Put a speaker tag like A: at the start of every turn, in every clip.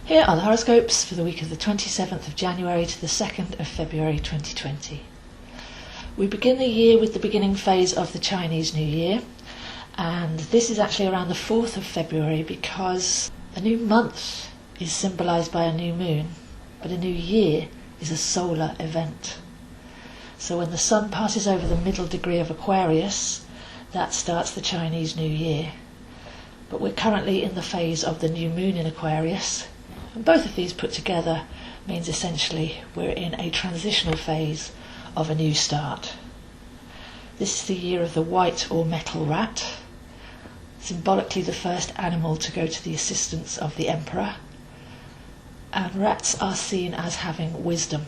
A: Here are the horoscopes for the week of the 27th of January to the 2nd of February 2020. We begin the year with the beginning phase of the Chinese New Year, and this is actually around the 4th of February because a new month is symbolised by a new moon, but a new year is a solar event. So when the sun passes over the middle degree of Aquarius, that starts the Chinese New Year. But we're currently in the phase of the new moon in Aquarius, and both of these put together means essentially we're in a transitional phase of a new start. This is the year of the white or metal rat, symbolically the first animal to go to the assistance of the emperor, and rats are seen as having wisdom.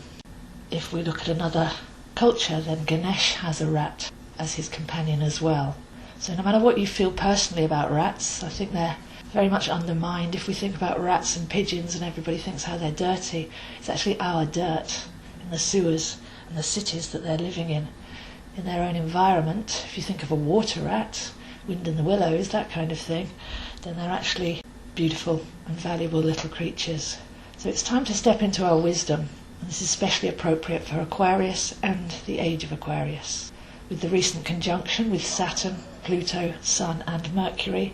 A: If we look at another culture, then Ganesh has a rat as his companion as well. So no matter what you feel personally about rats, I think they're very much undermined. If we think about rats and pigeons and everybody thinks how they're dirty, it's actually our dirt in the sewers and the cities that they're living in their own environment. If you think of a water rat, wind in the willows, that kind of thing, then they're actually beautiful and valuable little creatures. So it's time to step into our wisdom, and this is especially appropriate for Aquarius and the age of Aquarius. With the recent conjunction with Saturn, Pluto, Sun and Mercury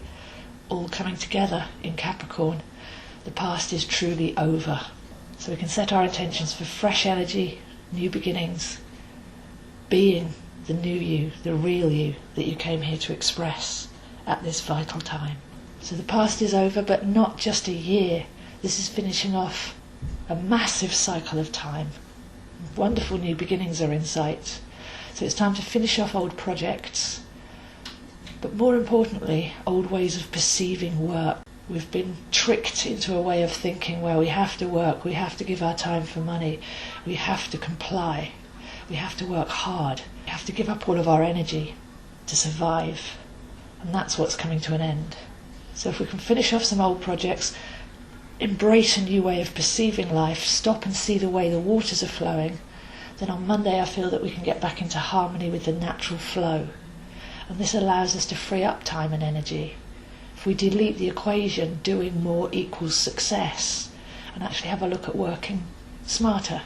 A: all coming together in Capricorn, the past is truly over. So we can set our intentions for fresh energy, new beginnings, being the new you, the real you that you came here to express at this vital time. So the past is over, but not just a year. This is finishing off a massive cycle of time. Wonderful new beginnings are in sight. So it's time to finish off old projects, but more importantly, old ways of perceiving work. We've been tricked into a way of thinking where we have to work, we have to give our time for money, we have to comply, we have to work hard, we have to give up all of our energy to survive, and that's what's coming to an end. So if we can finish off some old projects, embrace a new way of perceiving life, stop and see the way the waters are flowing, then on Monday I feel that we can get back into harmony with the natural flow. And this allows us to free up time and energy. If we delete the equation, doing more equals success, and actually have a look at working smarter,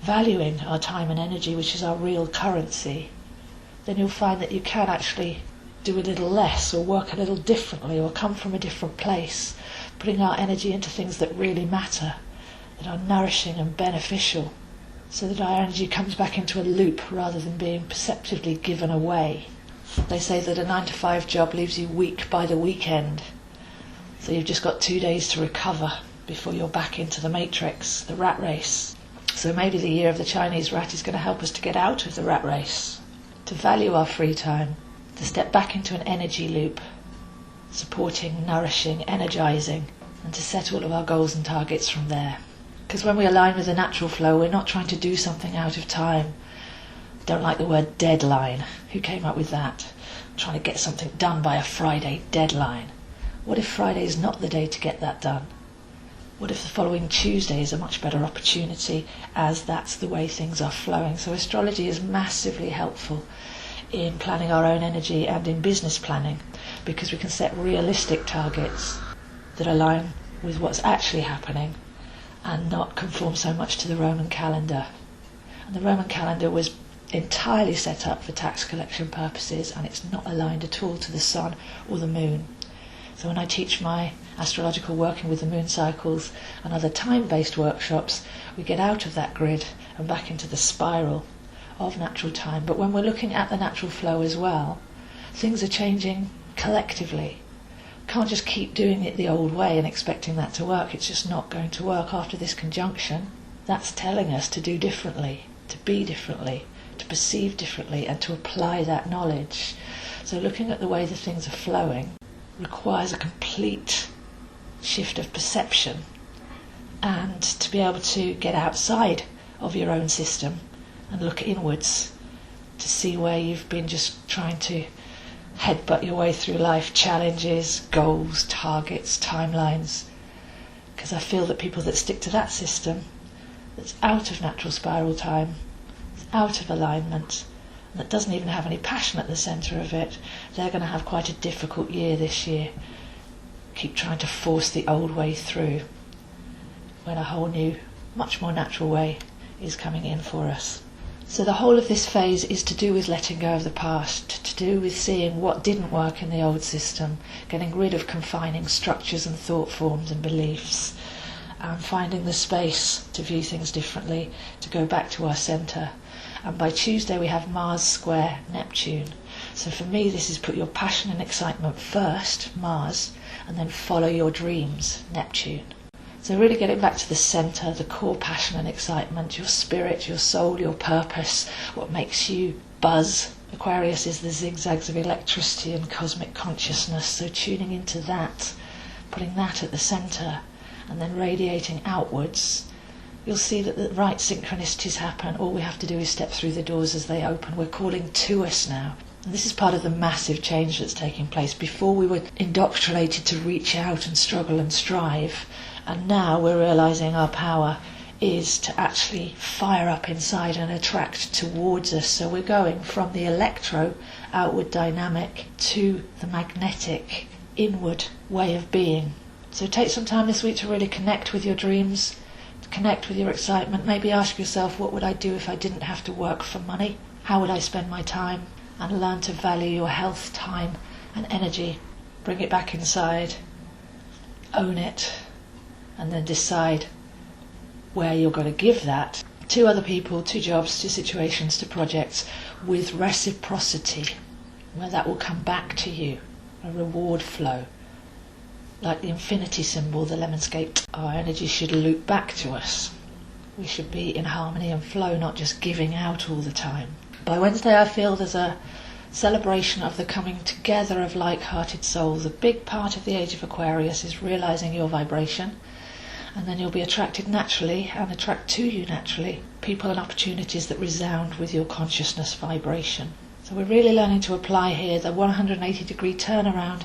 A: valuing our time and energy, which is our real currency, then you'll find that you can actually do a little less or work a little differently or come from a different place, putting our energy into things that really matter, that are nourishing and beneficial, so that our energy comes back into a loop rather than being perceptively given away. They say that a 9-to-5 job leaves you weak by the weekend, so you've just got 2 days to recover before you're back into the matrix, the rat race. So maybe the year of the Chinese rat is going to help us to get out of the rat race, to value our free time, to step back into an energy loop, supporting, nourishing, energizing, and to set all of our goals and targets from there. Because when we align with the natural flow, we're not trying to do something out of time. Don't like the word deadline. Who came up with that? I'm trying to get something done by a Friday deadline. What if Friday is not the day to get that done? What if the following Tuesday is a much better opportunity, as that's the way things are flowing? So astrology is massively helpful in planning our own energy and in business planning, because we can set realistic targets that align with what's actually happening and not conform so much to the Roman calendar. And the Roman calendar was entirely set up for tax collection purposes, and it's not aligned at all to the sun or the moon. So when I teach my astrological working with the moon cycles and other time-based workshops, we get out of that grid and back into the spiral of natural time. But when we're looking at the natural flow as well, things are changing collectively. Can't just keep doing it the old way and expecting that to work. It's just not going to work after this conjunction. That's telling us to do differently, to be differently, to perceive differently, and to apply that knowledge. So looking at the way the things are flowing requires a complete shift of perception, and to be able to get outside of your own system and look inwards to see where you've been just trying to headbutt your way through life, challenges, goals, targets, timelines. Because I feel that people that stick to that system, that's out of natural spiral time, out of alignment, and that doesn't even have any passion at the centre of it, they're going to have quite a difficult year this year. Keep trying to force the old way through. when a whole new, much more natural way is coming in for us. So the whole of this phase is to do with letting go of the past, to do with seeing what didn't work in the old system, getting rid of confining structures and thought forms and beliefs, and finding the space to view things differently, to go back to our centre. And by Tuesday we have Mars square Neptune. So for me this is put your passion and excitement first, Mars, and then follow your dreams, Neptune. So really getting back to the centre, the core passion and excitement, your spirit, your soul, your purpose, what makes you buzz. Aquarius is the zigzags of electricity and cosmic consciousness, so tuning into that, putting that at the centre, and then radiating outwards, you'll see that the right synchronicities happen. All we have to do is step through the doors as they open. We're calling to us now. And this is part of the massive change that's taking place. Before we were indoctrinated to reach out and struggle and strive, and now we're realising our power is to actually fire up inside and attract towards us. So we're going from the electro outward dynamic to the magnetic inward way of being. So take some time this week to really connect with your dreams, to connect with your excitement. Maybe ask yourself, what would I do if I didn't have to work for money? How would I spend my time? And learn to value your health, time and energy. Bring it back inside, own it, and then decide where you're going to give that to other people, to jobs, to situations, to projects, with reciprocity, where that will come back to you, a reward flow. Like the infinity symbol, the lemonscape, our energy should loop back to us. We should be in harmony and flow, not just giving out all the time. By Wednesday I feel there's a celebration of the coming together of like-hearted souls. A big part of the age of Aquarius is realising your vibration, and then you'll be attracted naturally and attract to you naturally people and opportunities that resound with your consciousness vibration. So we're really learning to apply here the 180-degree turnaround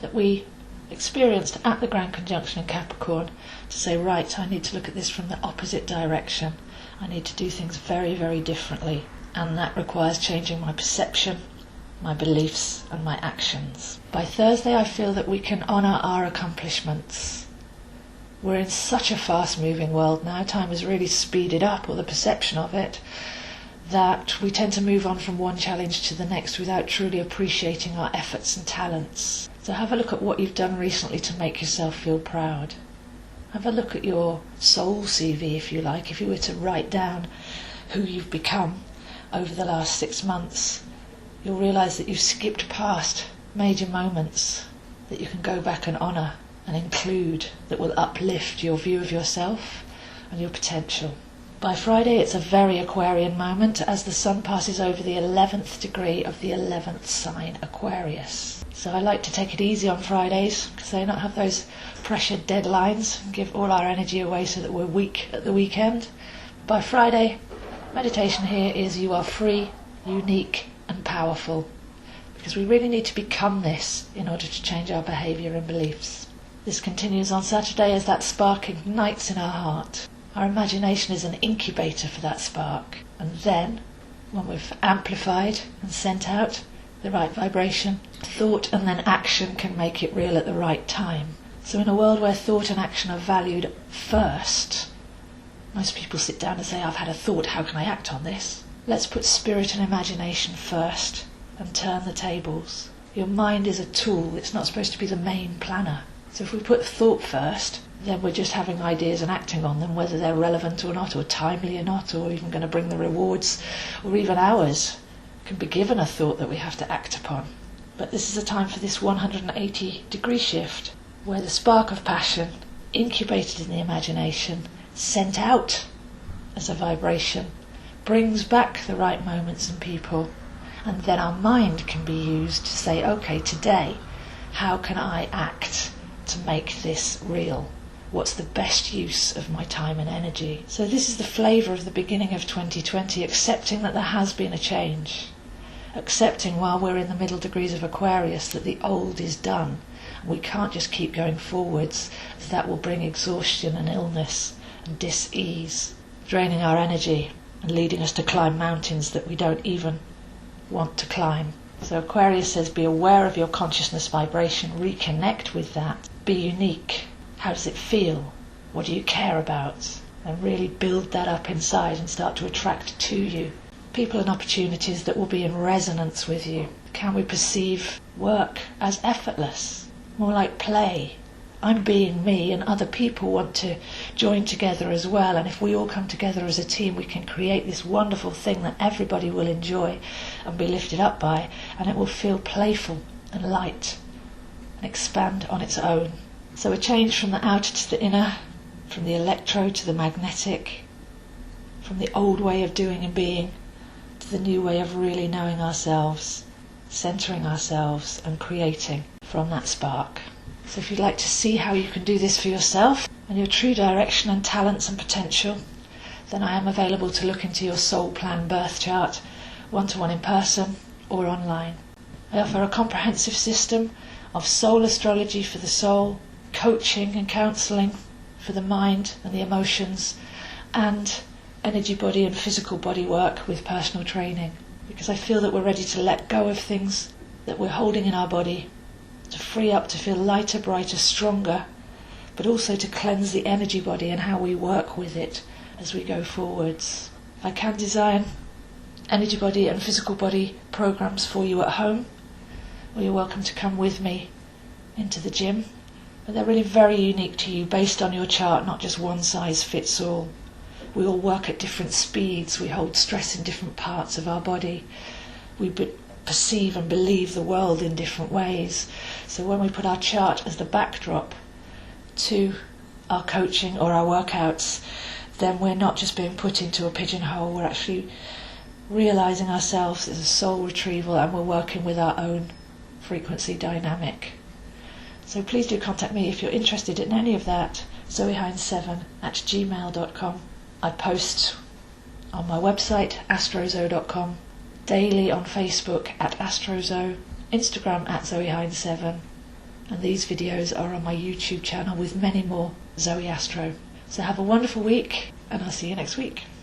A: that we experienced at the Grand Conjunction in Capricorn, to say, right, I need to look at this from the opposite direction. I need to do things very, very differently, and that requires changing my perception, my beliefs and my actions. By Thursday I feel that we can honour our accomplishments. We're in such a fast-moving world now, time has really speeded up, or the perception of it, that we tend to move on from one challenge to the next without truly appreciating our efforts and talents. So have a look at what you've done recently to make yourself feel proud. Have a look at your soul CV, if you like. If you were to write down who you've become over the last 6 months, you'll realise that you've skipped past major moments that you can go back and honour and include, that will uplift your view of yourself and your potential. By Friday it's a very Aquarian moment as the Sun passes over the 11th degree of the 11th sign, Aquarius. So I like to take it easy on Fridays because they don't have those pressured deadlines and give all our energy away so that we're weak at the weekend. By Friday, meditation here is you are free, unique and powerful, because we really need to become this in order to change our behaviour and beliefs. This continues on Saturday as that spark ignites in our heart. Our imagination is an incubator for that spark, and then when we've amplified and sent out the right vibration, thought and then action can make it real at the right time. So in a world where thought and action are valued first, most people sit down and say, I've had a thought, how can I act on this? Let's put spirit and imagination first and turn the tables. Your mind is a tool, it's not supposed to be the main planner. So if we put thought first, then we're just having ideas and acting on them, whether they're relevant or not, or timely or not, or even going to bring the rewards, or even ours can be given a thought that we have to act upon. But this is a time for this 180-degree shift, where the spark of passion, incubated in the imagination, sent out as a vibration, brings back the right moments and people, and then our mind can be used to say, okay, today, how can I act to make this real? What's the best use of my time and energy? So this is the flavour of the beginning of 2020, accepting that there has been a change. Accepting while we're in the middle degrees of Aquarius that the old is done. And we can't just keep going forwards, as that will bring exhaustion and illness and dis-ease, draining our energy and leading us to climb mountains that we don't even want to climb. So Aquarius says, be aware of your consciousness vibration, reconnect with that, be unique. How does it feel? What do you care about? And really build that up inside and start to attract to you people and opportunities that will be in resonance with you. Can we perceive work as effortless, more like play? I'm being me and other people want to join together as well, and if we all come together as a team we can create this wonderful thing that everybody will enjoy and be lifted up by, and it will feel playful and light and expand on its own. So a change from the outer to the inner, from the electro to the magnetic, from the old way of doing and being to the new way of really knowing ourselves, centering ourselves and creating from that spark. So if you'd like to see how you can do this for yourself and your true direction and talents and potential, then I am available to look into your soul plan birth chart, one-to-one in person or online. I offer a comprehensive system of soul astrology for the soul, coaching and counselling for the mind and the emotions, and energy body and physical body work with personal training, because I feel that we're ready to let go of things that we're holding in our body, to free up, to feel lighter, brighter, stronger, but also to cleanse the energy body and how we work with it as we go forwards. I can design energy body and physical body programs for you at home, or you're welcome to come with me into the gym, but they're really very unique to you based on your chart, not just one size fits all. We all work at different speeds, we hold stress in different parts of our body, we perceive and believe the world in different ways. So when we put our chart as the backdrop to our coaching or our workouts, then we're not just being put into a pigeonhole, we're actually realising ourselves as a soul retrieval, and we're working with our own frequency dynamic. So please do contact me if you're interested in any of that, zoehines7@gmail.com. I post on my website astrozo.com, daily on Facebook at Astrozo, Instagram at zoehines7, and these videos are on my YouTube channel with many more Zoe Astro. So have a wonderful week, and I'll see you next week.